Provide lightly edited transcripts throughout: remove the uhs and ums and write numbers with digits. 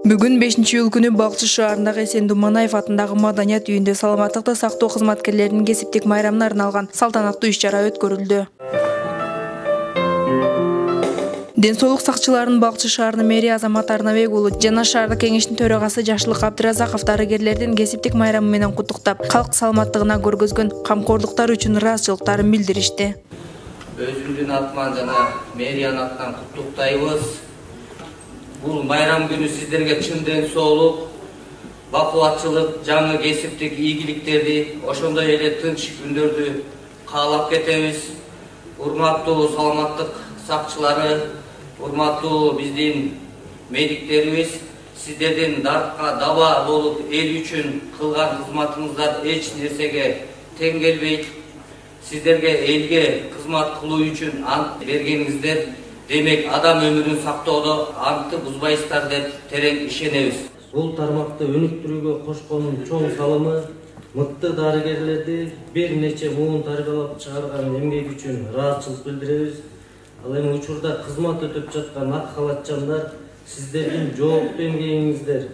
Бүгін 5-iyul күнү Балчы шаарындагы Эсендүү Манаев атындагы маданият үйүндө саламаттыкты сактоо кызматкерлеринин кесиптик майрамына арналган салтанаттуу иш-чара өткөрүлдү. Ден соолук сакчыларынын Балчы шаарынын мэри Азамат Арнабек уулу жана шаардык кеңештин төрагасы Жакшылык Абдыразаков дарыгерлердин кесиптик майрамы менен куттуктап, калк саламаттыгына көргөзгөн камкордуктары үчүн ыраазычылыктарын билдиришти. Өзүмдүн атыман жана мэриянын атынан куттуктайбыз. Бул майрам күнү сиздерге чын ден соолук, бакубатчылык, жаңы кесиптик ийгиликтерди, ошондой эле тынч күндөрдү каалап кетебиз. Урматтуу саламаттык сакчылары, урматтуу биздин медиктерибиз, сиздердин дартка даба болуп эл үчүн кылган кызматыңыздар эч нерсеге тең келбейт. Сиздерге элге кызмат кылуу үчүн ант бергениңиздер, демек адам өмүрүн сактоодо антты бузбайсыздар деп терең ишенебиз. Бул тармакты өнүктүрүүгө кошкон чоң салымы мыкты дарыгерлерди бир нече муун тарбиялап чыгарган эмгек үчүн ыраазычылык билдиребиз. Ал эми учурда кызмат өтөп жаткан ак халатчандар, сиздердин жооптуу эмгегиңиздер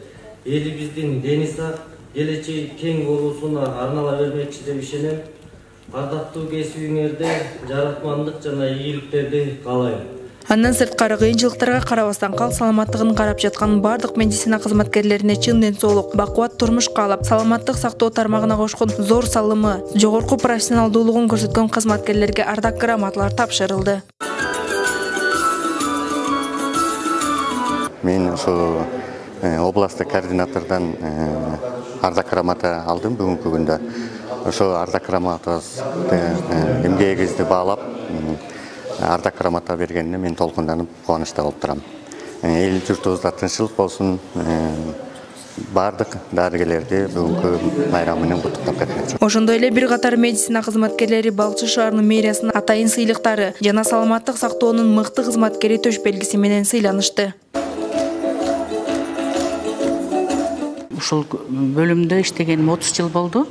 элибиздин дени сак, келечеги кең болуусуна арнала бермекчи деп ишенем. Ардактуу кесибиңерде жаратмандык жана ийгиликтерди каалайм. Андан сырткары кыйынчылыктарга карабастан калк саламаттыгын карап жаткан бардык медицина кызматкерлерине чын ден соолук, бакубат турмуш каалап, саламаттык сактоо тармагына кошкон зор салымы, жогорку профессионалдуулугун көрсөткөн кызматкерлерге ардак грамоталар тапшырылды. Мен ошо областтык координатордон ардак грамота алдым бүгүнкү күндө. Ошо ардак грамотабызды эмгегибизди баалап, ардак грамота бергенине мен толкунданып кубанычта болуп турам. Эл журтубузда тынччылык болсун, бардык дарыгерлерди бүгүнкү майрам менен куттуктап кетмекчи. Ошондой эле бир катар медицина кызматкерлери Балчы шаарынын мэриясынын атайын сыйлыктары жана саламаттык сактоонун мыкты кызматкери төш белгиси менен сыйланышты. Ушул бөлүмдө иштегеним 30 жыл болду.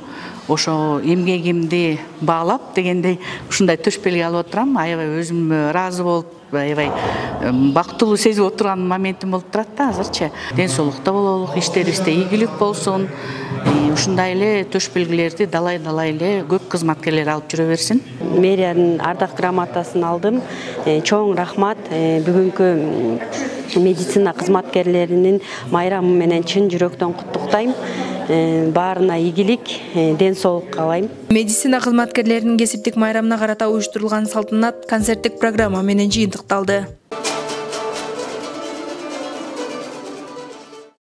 Ошо эмгегимди баалап дегендей ушундай төш белги алып отурам. Аябай өзүм ыраазы болуп, аябай бактылуу сезип отурган моментим болуп турат да азырчы. Ден соолукта бололук, иштерибизде ийгилик болсун. Ушундай эле төш белгилерди далай эле көп кызматкерлер алып жүрө берсин. Мэриянын ардак грамотасын алдым. Чоң рахмат. Бүгүнкү медицина кызматкерлеринин майрамы менен чын жүрөктөн куттуктайм. Баарына ийгилик, ден соолук каалайм. Медицина кызматкерлеринин кесиптик майрамына карата уюштурулган салтанат концерттик программа менен жыйынтыкталды.